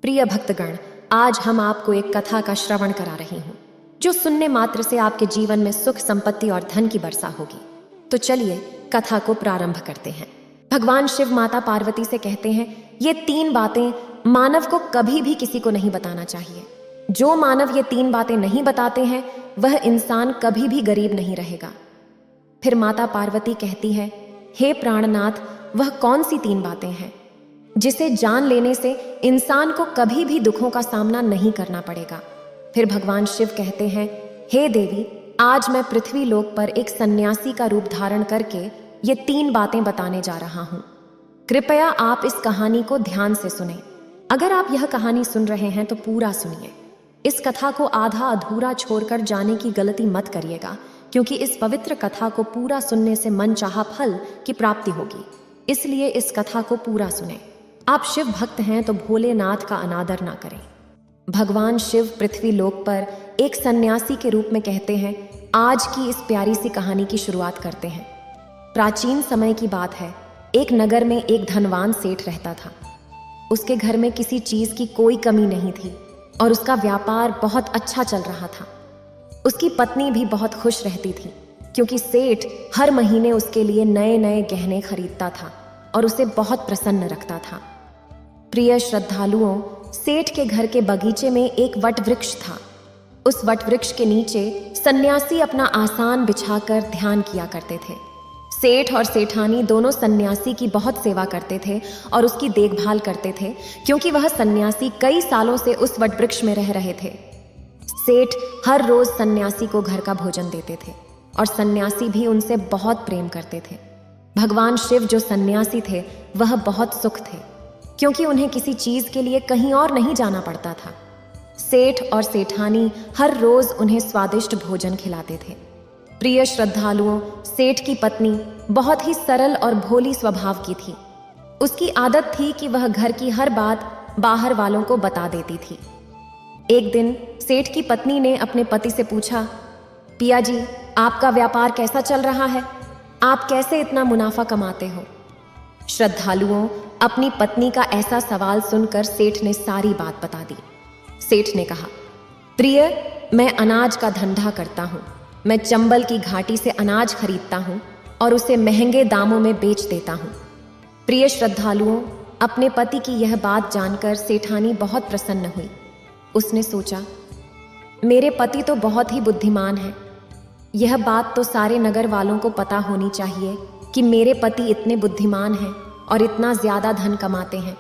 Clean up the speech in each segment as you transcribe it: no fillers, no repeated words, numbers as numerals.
प्रिय भक्तगण, आज हम आपको एक कथा का श्रवण करा रही हूँ जो सुनने मात्र से आपके जीवन में सुख, संपत्ति और धन की वर्षा होगी। तो चलिए कथा को प्रारंभ करते हैं। भगवान शिव माता पार्वती से कहते हैं, ये 3 बातें मानव को कभी भी किसी को नहीं बताना चाहिए। जो मानव ये 3 बातें नहीं बताते हैं वह इंसान कभी भी गरीब नहीं रहेगा। फिर माता पार्वती कहती है, हे प्राणनाथ, वह कौन सी 3 बातें हैं जिसे जान लेने से इंसान को कभी भी दुखों का सामना नहीं करना पड़ेगा। फिर भगवान शिव कहते हैं, हे देवी, आज मैं पृथ्वी लोक पर एक सन्यासी का रूप धारण करके ये 3 बातें बताने जा रहा हूं। कृपया आप इस कहानी को ध्यान से सुने। अगर आप यह कहानी सुन रहे हैं तो पूरा सुनिए। इस कथा को आधा अधूरा छोड़कर जाने की गलती मत करिएगा, क्योंकि इस पवित्र कथा को पूरा सुनने से मनचाहा फल की प्राप्ति होगी। इसलिए इस कथा को पूरा सुने। आप शिव भक्त हैं तो भोलेनाथ का अनादर ना करें। भगवान शिव पृथ्वी लोक पर एक सन्यासी के रूप में कहते हैं। आज की इस प्यारी सी कहानी की शुरुआत करते हैं। प्राचीन समय की बात है। एक नगर में एक धनवान सेठ रहता था। उसके घर में किसी चीज की कोई कमी नहीं थी और उसका व्यापार बहुत अच्छा चल रहा था। उसकी पत्नी भी बहुत खुश रहती थी, क्योंकि सेठ हर महीने उसके लिए नए नए गहने खरीदता था और उसे बहुत प्रसन्न रखता था। प्रिय श्रद्धालुओं, सेठ के घर के बगीचे में एक वट वृक्ष था। उस वट वृक्ष के नीचे सन्यासी अपना आसन बिछाकर ध्यान किया करते थे। सेठ और सेठानी दोनों सन्यासी की बहुत सेवा करते थे और उसकी देखभाल करते थे, क्योंकि वह सन्यासी कई सालों से उस वट वृक्ष में रह रहे थे। सेठ हर रोज सन्यासी को घर का भोजन देते थे और सन्यासी भी उनसे बहुत प्रेम करते थे। भगवान शिव जो सन्यासी थे वह बहुत सुख थे, क्योंकि उन्हें किसी चीज के लिए कहीं और नहीं जाना पड़ता था। सेठ और सेठानी हर रोज उन्हें स्वादिष्ट भोजन खिलाते थे। प्रिय श्रद्धालुओं, सेठ की पत्नी बहुत ही सरल और भोली स्वभाव की थी। उसकी आदत थी कि वह घर की हर बात बाहर वालों को बता देती थी। एक दिन सेठ की पत्नी ने अपने पति से पूछा, पिया जी, आपका व्यापार कैसा चल रहा है? आप कैसे इतना मुनाफा कमाते हो? श्रद्धालुओं, अपनी पत्नी का ऐसा सवाल सुनकर सेठ ने सारी बात बता दी। सेठ ने कहा, प्रिय, मैं अनाज का धंधा करता हूँ। मैं चंबल की घाटी से अनाज खरीदता हूँ और उसे महंगे दामों में बेच देता हूँ। प्रिय श्रद्धालुओं, अपने पति की यह बात जानकर सेठानी बहुत प्रसन्न हुई। उसने सोचा, मेरे पति तो बहुत ही बुद्धिमान हैं। यह बात तो सारे नगर वालों को पता होनी चाहिए कि मेरे पति इतने बुद्धिमान हैं और इतना ज्यादा धन कमाते हैं।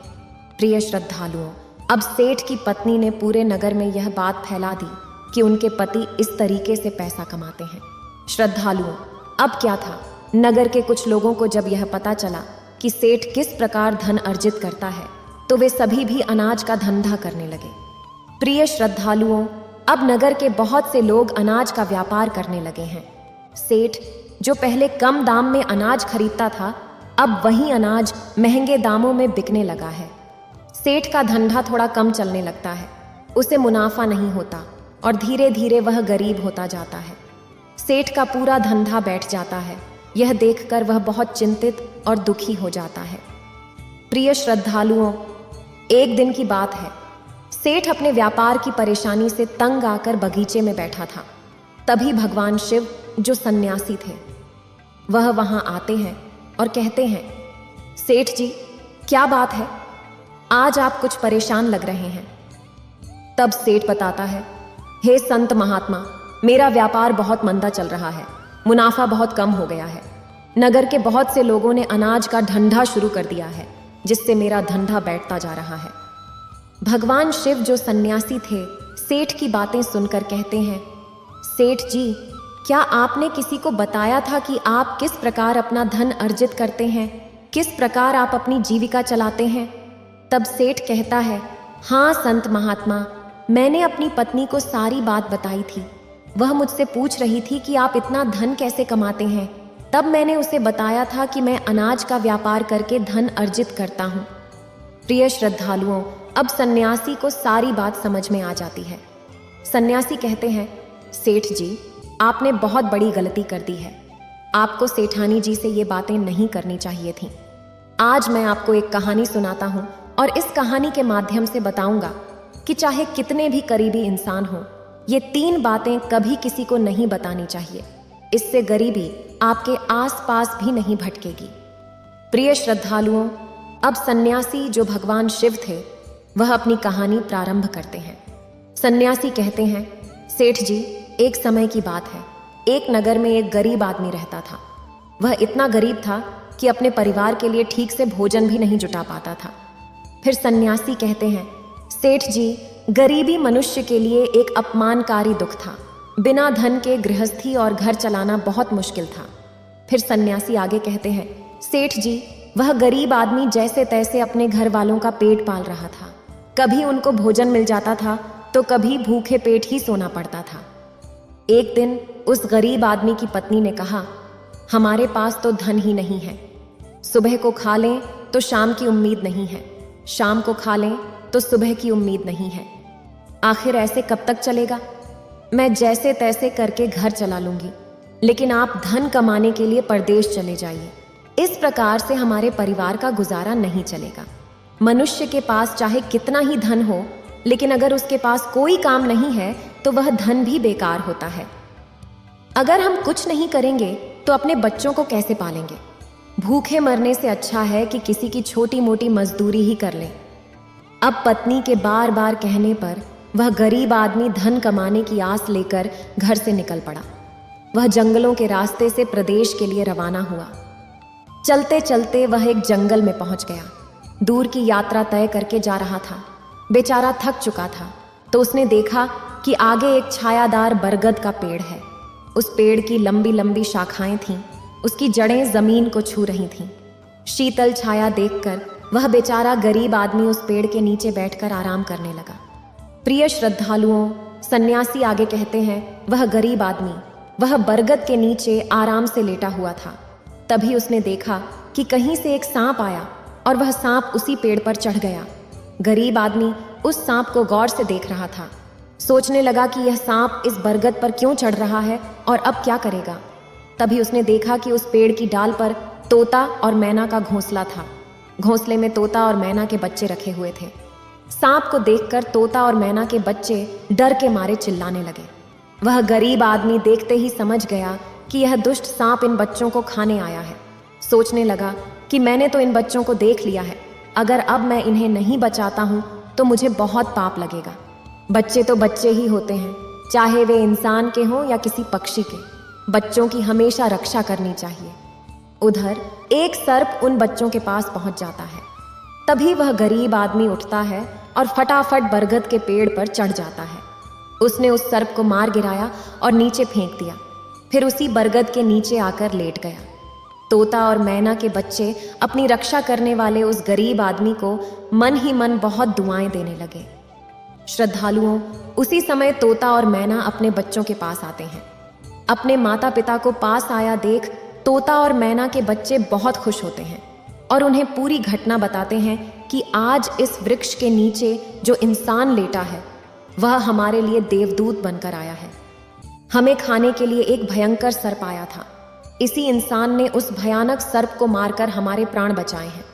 प्रिय श्रद्धालुओं, अब सेठ की पत्नी ने पूरे नगर में यह बात फैला दी कि उनके पति इस तरीके से पैसा कमाते हैं। श्रद्धालुओं, अब क्या था, नगर के कुछ लोगों को जब यह पता चला कि सेठ किस प्रकार धन अर्जित करता है, तो वे सभी भी अनाज का धंधा करने लगे। प्रिय श्रद्धालुओं, अब नगर के बहुत से लोग अनाज का व्यापार करने लगे हैं। सेठ जो पहले कम दाम में अनाज खरीदता था, अब वही अनाज महंगे दामों में बिकने लगा है। सेठ का धंधा थोड़ा कम चलने लगता है, उसे मुनाफा नहीं होता और धीरे धीरे वह गरीब होता जाता है। सेठ का पूरा धंधा बैठ जाता है। यह देखकर वह बहुत चिंतित और दुखी हो जाता है। प्रिय श्रद्धालुओं, एक दिन की बात है। सेठ अपने व्यापार की परेशानी से तंग आकर बगीचे में बैठा था। तभी भगवान शिव जो सन्यासी थे वह वहां आते हैं और कहते हैं, सेठ जी, क्या बात है? आज आप कुछ परेशान लग रहे हैं। तब सेठ बताता है, हे संत महात्मा, मेरा व्यापार बहुत मंदा चल रहा है। मुनाफा बहुत कम हो गया है। नगर के बहुत से लोगों ने अनाज का धंधा शुरू कर दिया है, जिससे मेरा धंधा बैठता जा रहा है। भगवान शिव जो सन्यासी थे सेठ की बातें सुनकर कहते हैं, सेठ जी, क्या आपने किसी को बताया था कि आप किस प्रकार अपना धन अर्जित करते हैं, किस प्रकार आप अपनी जीविका चलाते हैं? तब सेठ कहता है, हाँ संत महात्मा, मैंने अपनी पत्नी को सारी बात बताई थी। वह मुझसे पूछ रही थी कि आप इतना धन कैसे कमाते हैं। तब मैंने उसे बताया था कि मैं अनाज का व्यापार करके धन अर्जित करता हूँ। प्रिय श्रद्धालुओं, अब सन्यासी को सारी बात समझ में आ जाती है। सन्यासी कहते हैं, सेठ जी, आपने बहुत बड़ी गलती कर दी है। आपको सेठानी जी से ये बातें नहीं करनी चाहिए थीं। आज मैं आपको एक कहानी सुनाता हूँ और इस कहानी के माध्यम से बताऊंगा कि चाहे कितने भी करीबी इंसान हो, ये 3 बातें कभी किसी को नहीं बतानी चाहिए। इससे गरीबी आपके आसपास भी नहीं भटकेगी। प्रिय श्रद्धालुओं, अब सन्यासी जो भगवान शिव थे वह अपनी कहानी प्रारंभ करते हैं। सन्यासी कहते हैं, सेठ जी, एक समय की बात है, एक नगर में एक गरीब आदमी रहता था। वह इतना गरीब था कि अपने परिवार के लिए ठीक से भोजन भी नहीं जुटा पाता था। फिर सन्यासी कहते हैं, सेठ जी, गरीबी मनुष्य के लिए एक अपमानकारी दुख था। बिना धन के गृहस्थी और घर चलाना बहुत मुश्किल था। फिर सन्यासी आगे कहते हैं, सेठ जी, वह गरीब आदमी जैसे तैसे अपने घर वालों का पेट पाल रहा था। कभी उनको भोजन मिल जाता था तो कभी भूखे पेट ही सोना पड़ता था। एक दिन उस गरीब आदमी की पत्नी ने कहा, हमारे पास तो धन ही नहीं है। सुबह को खा लें तो शाम की उम्मीद नहीं है, शाम को खा लें तो सुबह की उम्मीद नहीं है। आखिर ऐसे कब तक चलेगा? मैं जैसे तैसे करके घर चला लूंगी, लेकिन आप धन कमाने के लिए परदेश चले जाइए। इस प्रकार से हमारे परिवार का गुजारा नहीं चलेगा। मनुष्य के पास चाहे कितना ही धन हो, लेकिन अगर उसके पास कोई काम नहीं है तो वह धन भी बेकार होता है। अगर हम कुछ नहीं करेंगे तो अपने बच्चों को कैसे पालेंगे? भूखे मरने से अच्छा है कि किसी की छोटी मोटी मजदूरी ही कर लें। अब पत्नी के बार बार कहने पर वह गरीब आदमी धन कमाने की आस लेकर घर से निकल पड़ा। वह जंगलों के रास्ते से प्रदेश के लिए रवाना हुआ। चलते चलते वह एक जंगल में पहुंच गया। दूर की यात्रा तय करके जा रहा था। बेचारा थक चुका था तो उसने देखा कि आगे एक छायादार बरगद का पेड़ है। उस पेड़ की लंबी लंबी शाखाएं थीं, उसकी जड़ें जमीन को छू रही थीं। शीतल छाया देखकर वह बेचारा गरीब आदमी उस पेड़ के नीचे बैठकर आराम करने लगा। प्रिय श्रद्धालुओं, सन्यासी आगे कहते हैं, वह गरीब आदमी वह बरगद के नीचे आराम से लेटा हुआ था। तभी उसने देखा कि कहीं से एक सांप आया और वह सांप उसी पेड़ पर चढ़ गया। गरीब आदमी उस सांप को गौर से देख रहा था। सोचने लगा कि यह सांप इस बरगद पर क्यों चढ़ रहा है और अब क्या करेगा। तभी उसने देखा कि उस पेड़ की डाल पर तोता और मैना का घोंसला था। घोंसले में तोता और मैना के बच्चे रखे हुए थे। सांप को देखकर तोता और मैना के बच्चे डर के मारे चिल्लाने लगे। वह गरीब आदमी देखते ही समझ गया कि यह दुष्ट सांप इन बच्चों को खाने आया है। सोचने लगा कि मैंने तो इन बच्चों को देख लिया है, अगर अब मैं इन्हें नहीं बचाता हूं तो मुझे बहुत पाप लगेगा। बच्चे तो बच्चे ही होते हैं, चाहे वे इंसान के हों या किसी पक्षी के। बच्चों की हमेशा रक्षा करनी चाहिए। उधर एक सर्प उन बच्चों के पास पहुंच जाता है। तभी वह गरीब आदमी उठता है और फटाफट बरगद के पेड़ पर चढ़ जाता है। उसने उस सर्प को मार गिराया और नीचे फेंक दिया। फिर उसी बरगद के नीचे आकर लेट गया। तोता और मैना के बच्चे अपनी रक्षा करने वाले उस गरीब आदमी को मन ही मन बहुत दुआएं देने लगे। श्रद्धालुओं, उसी समय तोता और मैना अपने बच्चों के पास आते हैं। अपने माता पिता को पास आया देख तोता और मैना के बच्चे बहुत खुश होते हैं और उन्हें पूरी घटना बताते हैं कि आज इस वृक्ष के नीचे जो इंसान लेटा है वह हमारे लिए देवदूत बनकर आया है। हमें खाने के लिए एक भयंकर सर्प आया था। इसी इंसान ने उस भयानक सर्प को मारकर हमारे प्राण बचाए हैं।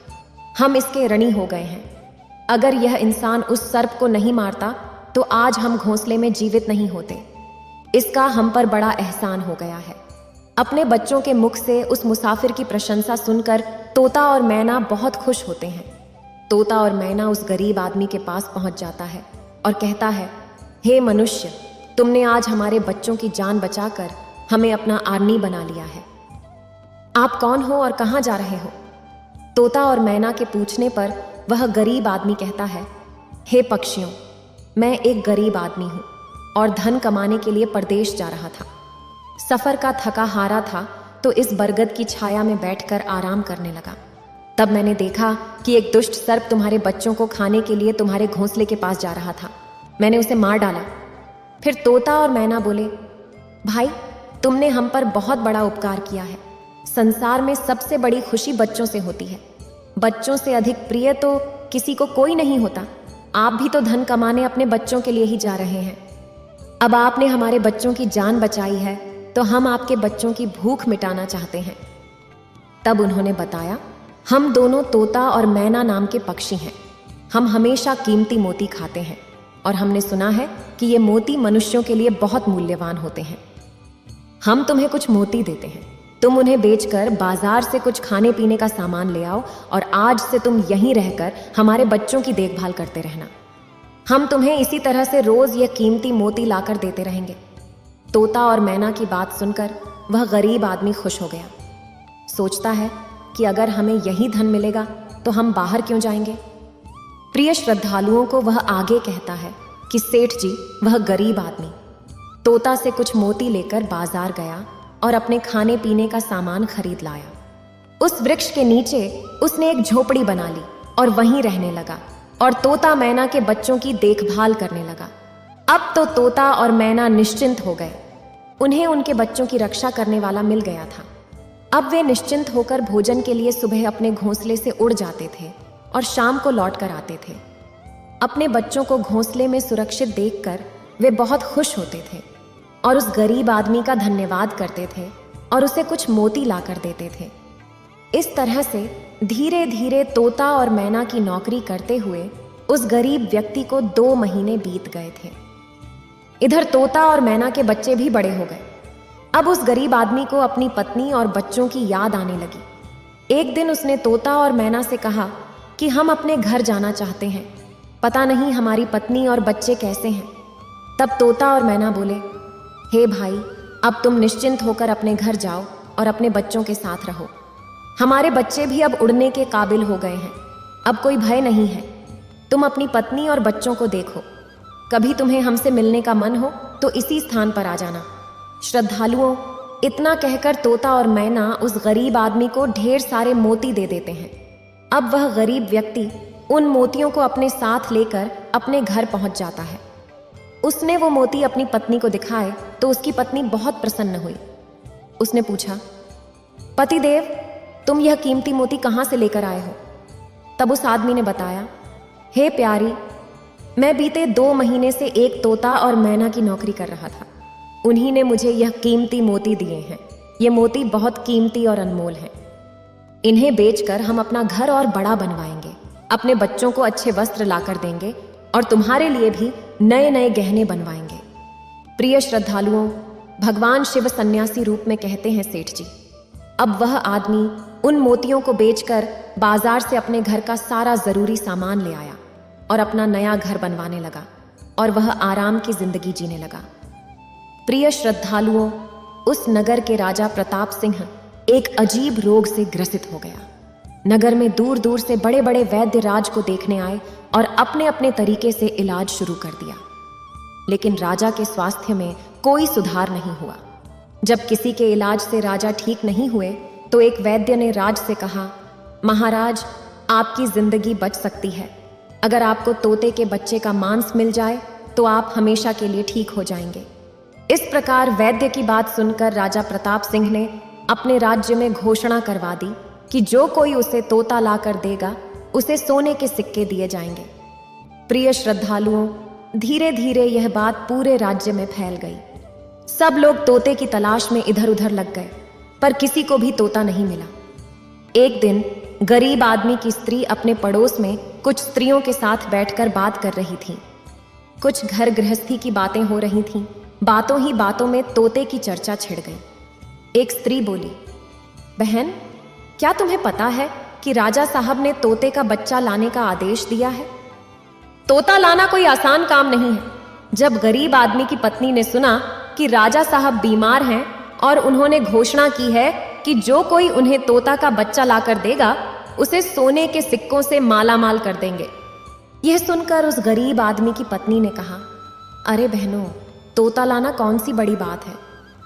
हम इसके ऋणी हो गए हैं। अगर यह इंसान उस सर्प को नहीं मारता तो आज हम घोंसले में जीवित नहीं होते। इसका हम पर बड़ा एहसान हो गया है। अपने बच्चों के मुख से उस मुसाफिर की प्रशंसा सुनकर तोता और मैना बहुत खुश होते हैं। तोता और मैना उस गरीब आदमी के पास पहुंच जाता है और कहता है, हे मनुष्य, तुमने आज हमारे बच्चों की जान बचाकर हमें अपना आदमी बना लिया है। आप कौन हो और कहाँ जा रहे हो? तोता और मैना के पूछने पर वह गरीब आदमी कहता है, हे पक्षियों, मैं एक गरीब आदमी हूँ और धन कमाने के लिए परदेश जा रहा था। सफर का थका हारा था तो इस बरगद की छाया में बैठकर आराम करने लगा। तब मैंने देखा कि एक दुष्ट सर्प तुम्हारे बच्चों को खाने के लिए तुम्हारे घोंसले के पास जा रहा था। मैंने उसे मार डाला। फिर तोता और मैना बोले, भाई, तुमने हम पर बहुत बड़ा उपकार किया है। संसार में सबसे बड़ी खुशी बच्चों से होती है। बच्चों से अधिक प्रिय तो किसी को कोई नहीं होता। आप भी तो धन कमाने अपने बच्चों के लिए ही जा रहे हैं। अब आपने हमारे बच्चों की जान बचाई है तो हम आपके बच्चों की भूख मिटाना चाहते हैं। तब उन्होंने बताया, हम दोनों तोता और मैना नाम के पक्षी हैं। हम हमेशा कीमती मोती खाते हैं और हमने सुना है कि ये मोती मनुष्यों के लिए बहुत मूल्यवान होते हैं। हम तुम्हें कुछ मोती देते हैं, तुम उन्हें बेचकर बाजार से कुछ खाने पीने का सामान ले आओ और आज से तुम यहीं रहकर हमारे बच्चों की देखभाल करते रहना। हम तुम्हें इसी तरह से रोज ये कीमती मोती लाकर देते रहेंगे। तोता और मैना की बात सुनकर वह गरीब आदमी खुश हो गया। सोचता है कि अगर हमें यही धन मिलेगा तो हम बाहर क्यों जाएंगे। प्रिय श्रद्धालुओं को वह आगे कहता है कि सेठ जी, वह गरीब आदमी तोता से कुछ मोती लेकर बाजार गया और अपने खाने पीने का सामान खरीद लाया। उस वृक्ष के नीचे उसने एक झोपड़ी बना ली और वहीं रहने लगा और तोता मैना के बच्चों की देखभाल करने लगा। अब तो तोता और मैना निश्चिंत हो गए। उन्हें उनके बच्चों की रक्षा करने वाला मिल गया था। अब वे निश्चिंत होकर भोजन के लिए सुबह अपने घोंसले से उड़ जाते थे और शाम को लौट कर आते थे। अपने बच्चों को घोंसले में सुरक्षित देखकर वे बहुत खुश होते थे और उस गरीब आदमी का धन्यवाद करते थे और उसे कुछ मोती लाकर देते थे। इस तरह से धीरे धीरे तोता और मैना की नौकरी करते हुए उस गरीब व्यक्ति को 2 महीने बीत गए थे। इधर तोता और मैना के बच्चे भी बड़े हो गए। अब उस गरीब आदमी को अपनी पत्नी और बच्चों की याद आने लगी। एक दिन उसने तोता और मैना से कहा कि हम अपने घर जाना चाहते हैं, पता नहीं हमारी पत्नी और बच्चे कैसे हैं। तब तोता और मैना बोले, हे भाई, अब तुम निश्चिंत होकर अपने घर जाओ और अपने बच्चों के साथ रहो। हमारे बच्चे भी अब उड़ने के काबिल हो गए हैं, अब कोई भय नहीं है। तुम अपनी पत्नी और बच्चों को देखो। कभी तुम्हें हमसे मिलने का मन हो तो इसी स्थान पर आ जाना। श्रद्धालुओं, इतना कहकर तोता और मैना उस गरीब आदमी को ढेर सारे मोती दे देते हैं। अब वह गरीब व्यक्ति उन मोतियों को अपने साथ लेकर अपने घर पहुंच जाता है। उसने वो मोती अपनी पत्नी को दिखाए तो उसकी पत्नी बहुत प्रसन्न हुई। उसने पूछा, पतिदेव, तुम यह कीमती मोती कहाँ से लेकर आए हो? तब उस आदमी ने बताया, हे प्यारी, मैं बीते 2 महीने से एक तोता और मैना की नौकरी कर रहा था। उन्हीं ने मुझे यह कीमती मोती दिए हैं। ये मोती बहुत कीमती और अनमोल हैं। इन्हें बेचकर हम अपना घर और बड़ा बनवाएंगे, अपने बच्चों को अच्छे वस्त्र लाकर देंगे और तुम्हारे लिए भी नए नए गहने बनवाएंगे। प्रिय श्रद्धालुओं, भगवान शिव सन्यासी रूप में कहते हैं सेठ जी। अब वह आदमी उन मोतियों को बेचकर बाजार से अपने घर का सारा जरूरी सामान ले आया और अपना नया घर बनवाने लगा और वह आराम की जिंदगी जीने लगा। प्रिय श्रद्धालुओं, उस नगर के राजा प्रताप सिंह एक अजीब रोग से ग्रसित हो गया। नगर में दूर दूर से बड़े बड़े वैद्य राज को देखने आए और अपने अपने तरीके से इलाज शुरू कर दिया, लेकिन राजा के स्वास्थ्य में कोई सुधार नहीं हुआ। जब किसी के इलाज से राजा ठीक नहीं हुए तो एक वैद्य ने राज से कहा, महाराज, आपकी जिंदगी बच सकती है। अगर आपको तोते के बच्चे का मांस मिल जाए तो आप हमेशा के लिए ठीक हो जाएंगे। इस प्रकार वैद्य की बात सुनकर राजा प्रताप सिंह ने अपने राज्य में घोषणा करवा दी कि जो कोई उसे तोता लाकर देगा उसे सोने के सिक्के दिए जाएंगे। प्रिय श्रद्धालुओं, धीरे धीरे यह बात पूरे राज्य में फैल गई। सब लोग तोते की तलाश में इधर उधर लग गए, पर किसी को भी तोता नहीं मिला। एक दिन गरीब आदमी की स्त्री अपने पड़ोस में कुछ स्त्रियों के साथ बैठकर बात कर रही थी। कुछ घर गृहस्थी की बातें हो रही थीं। बातों ही बातों में तोते की चर्चा छिड़ गई। एक स्त्री बोली, बहन, क्या तुम्हें पता है कि राजा साहब ने तोते का बच्चा लाने का आदेश दिया है? तोता लाना कोई आसान काम नहीं है। जब गरीब आदमी की पत्नी ने सुना कि राजा साहब बीमार हैं और उन्होंने घोषणा की है कि जो कोई उन्हें तोता का बच्चा लाकर देगा उसे सोने के सिक्कों से माला माल कर देंगे। यह सुनकर उस गरीब आदमी की पत्नी ने कहा, अरे बहनों, तोता लाना कौन सी बड़ी बात है।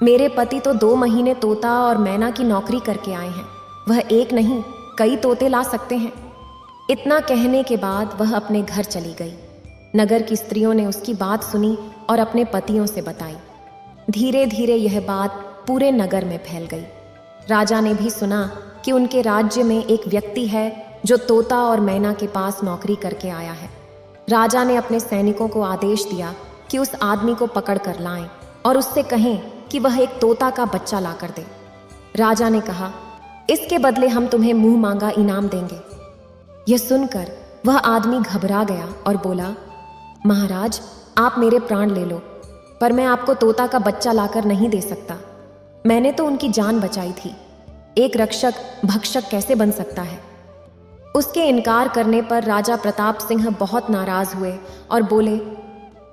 मेरे पति तो 2 महीने तोता और मैना की नौकरी करके आए हैं। वह एक नहीं, कई तोते ला सकते हैं। इतना कहने के बाद वह अपने घर चली गई। नगर की स्त्रियों ने उसकी बात सुनी और अपने पतियों से बताई। धीरे धीरे यह बात पूरे नगर में फैल गई। राजा ने भी सुना कि उनके राज्य में एक व्यक्ति है जो तोता और मैना के पास नौकरी करके आया है। राजा ने अपने सैनिकों को आदेश दिया कि उस आदमी को पकड़ कर लाएं और उससे कहें कि वह एक तोता का बच्चा ला कर दे। राजा ने कहा, इसके बदले हम तुम्हें मुंह मांगा इनाम देंगे। यह सुनकर वह आदमी घबरा गया और बोला, महाराज, आप मेरे प्राण ले लो, पर मैं आपको तोता का बच्चा लाकर नहीं दे सकता। मैंने तो उनकी जान बचाई थी। एक रक्षक भक्षक कैसे बन सकता है? उसके इनकार करने पर राजा प्रताप सिंह बहुत नाराज हुए और बोले,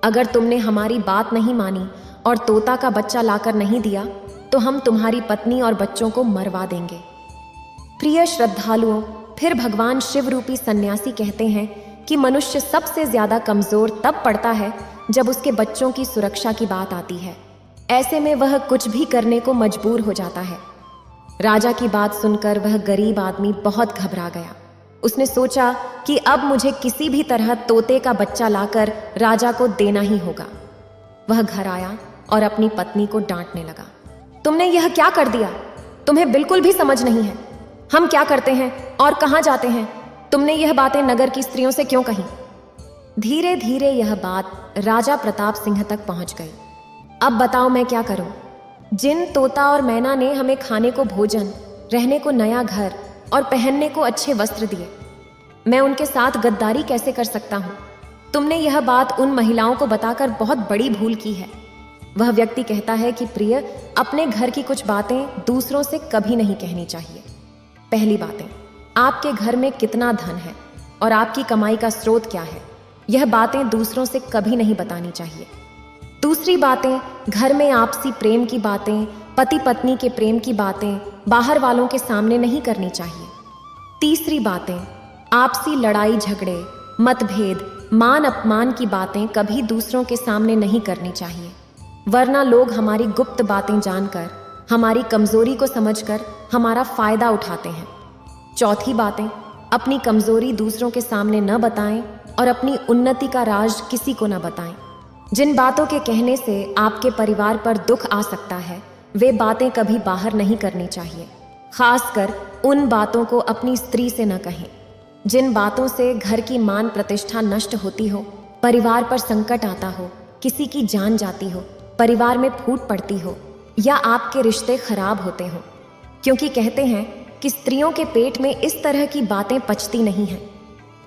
अगर तुमने हमारी बात नहीं मानी और तोता का बच्चा लाकर नहीं दिया तो हम तुम्हारी पत्नी और बच्चों को मरवा देंगे। प्रिय श्रद्धालुओं, फिर भगवान शिव रूपी सन्यासी कहते हैं कि मनुष्य सबसे ज्यादा कमजोर तब पड़ता है जब उसके बच्चों की सुरक्षा की बात आती है। ऐसे में वह कुछ भी करने को मजबूर हो जाता है। राजा की बात सुनकर वह गरीब आदमी बहुत घबरा गया। उसने सोचा कि अब मुझे किसी भी तरह तोते का बच्चा लाकर राजा को देना ही होगा। वह घर आया और अपनी पत्नी को डांटने लगा, तुमने यह क्या कर दिया? तुम्हें बिल्कुल भी समझ नहीं है। हम क्या करते हैं और कहाँ जाते हैं? तुमने यह बातें नगर की स्त्रियों से क्यों कही? धीरे धीरे यह बात राजा प्रताप सिंह तक पहुंच गई। अब बताओ मैं क्या करूं? जिन तोता और मैना ने हमें खाने को भोजन, रहने को नया घर और पहनने को अच्छे वस्त्र दिए, मैं उनके साथ गद्दारी कैसे कर सकता हूं? तुमने यह बात उन महिलाओं को बताकर बहुत बड़ी भूल की है। वह व्यक्ति कहता है कि प्रिय, अपने घर की कुछ बातें दूसरों से कभी नहीं कहनी चाहिए। पहली बातें, आपके घर में कितना धन है और आपकी कमाई का स्रोत क्या है, यह बातें दूसरों से कभी नहीं बतानी चाहिए। दूसरी बातें, घर में आपसी प्रेम की बातें, पति पत्नी के प्रेम की बातें बाहर वालों के सामने नहीं करनी चाहिए। तीसरी बातें, आपसी लड़ाई झगड़े, मतभेद, मान अपमान की बातें कभी दूसरों के सामने नहीं करनी चाहिए, वरना लोग हमारी गुप्त बातें जानकर, हमारी कमजोरी को समझकर हमारा फायदा उठाते हैं। चौथी बातें, अपनी कमजोरी दूसरों के सामने न बताएं और अपनी उन्नति का राज किसी को न बताएं। जिन बातों के कहने से आपके परिवार पर दुख आ सकता है, वे बातें कभी बाहर नहीं करनी चाहिए। खासकर उन बातों को अपनी स्त्री से न कहें। जिन बातों से घर की मान प्रतिष्ठा नष्ट होती हो, परिवार पर संकट आता हो, किसी की जान जाती हो, परिवार में फूट पड़ती हो या आपके रिश्ते खराब होते हो। क्योंकि कहते हैं कि स्त्रियों के पेट में इस तरह की बातें पचती नहीं हैं।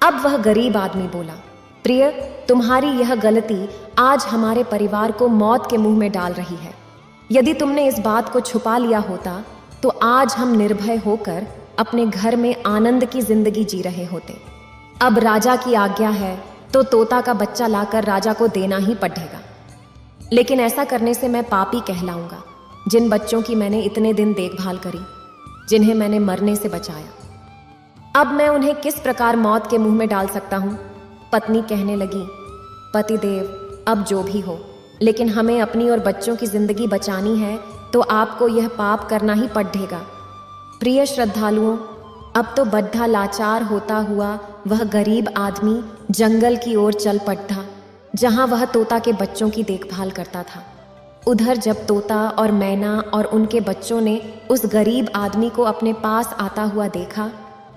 अब वह गरीब आदमी बोला, प्रिय, तुम्हारी यह गलती आज हमारे परिवार को मौत के मुंह में डाल रही है। यदि तुमने इस बात को छुपा लिया होता तो आज हम निर्भय होकर अपने घर में आनंद की जिंदगी जी रहे होते। अब राजा की आज्ञा है तो तोता का बच्चा लाकर राजा को देना ही पड़ेगा। लेकिन ऐसा करने से मैं पापी कहलाऊंगा। जिन बच्चों की मैंने इतने दिन देखभाल करी, जिन्हें मैंने मरने से बचाया, अब मैं उन्हें किस प्रकार मौत के मुंह में डाल सकता हूं? पत्नी कहने लगी, पतिदेव, अब जो भी हो, लेकिन हमें अपनी और बच्चों की जिंदगी बचानी है तो आपको यह पाप करना ही पड़ेगा। प्रिय श्रद्धालुओं, अब तो बड्ढा लाचार होता हुआ वह गरीब आदमी जंगल की ओर चल पड़ा, जहां वह तोता के बच्चों की देखभाल करता था। उधर जब तोता और मैना और उनके बच्चों ने उस गरीब आदमी को अपने पास आता हुआ देखा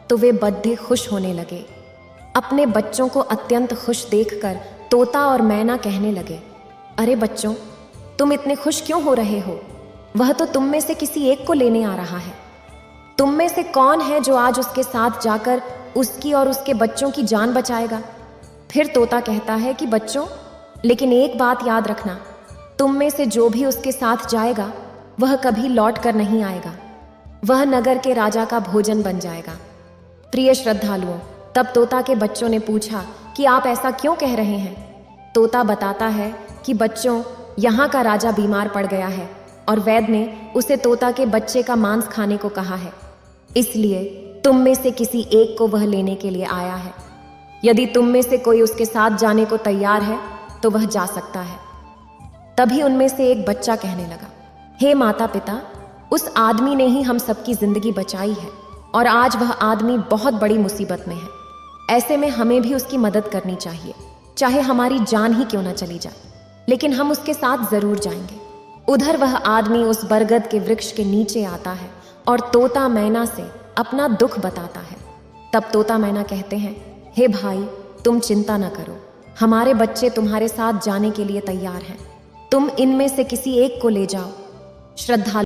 तो वे बड्ढे खुश होने लगे। अपने बच्चों को अत्यंत खुश देखकर तोता और मैना कहने लगे, अरे बच्चों, तुम इतने खुश क्यों हो रहे हो? वह तो तुम में से किसी एक को लेने आ रहा है। तुम में से कौन है जो आज उसके साथ जाकर उसकी और उसके बच्चों की जान बचाएगा? फिर तोता कहता है कि बच्चों, लेकिन एक बात याद रखना, तुम में से जो भी उसके साथ जाएगा वह कभी लौट कर नहीं आएगा। वह नगर के राजा का भोजन बन जाएगा। प्रिय श्रद्धालुओं, तब तोता के बच्चों ने पूछा कि आप ऐसा क्यों कह रहे हैं? तोता बताता है कि बच्चों, यहाँ का राजा बीमार पड़ गया है और वैद्य ने उसे तोता के बच्चे का मांस खाने को कहा है, इसलिए तुम में से किसी एक को वह लेने के लिए आया है। यदि तुम में से कोई उसके साथ जाने को तैयार है तो वह जा सकता है। तभी उनमें से एक बच्चा कहने लगा, हे माता पिता, उस आदमी ने ही हम सबकी जिंदगी बचाई है और आज वह आदमी बहुत बड़ी मुसीबत में है। ऐसे में हमें भी उसकी मदद करनी चाहिए, चाहे हमारी जान ही क्यों ना चली जाए, लेकिन हम उसके साथ जरूर जाएंगे। उधर वह आदमी उस बरगद के वृक्ष के नीचे आता है और तोता मैना से अपना दुख बताता है। तब तोता मैना कहते हैं, हे भाई, तुम चिंता न करो, हमारे बच्चे तुम्हारे साथ जाने के लिए तैयार हैं। तुम इनमें से किसी एक को ले जाओ। श्रद्धालु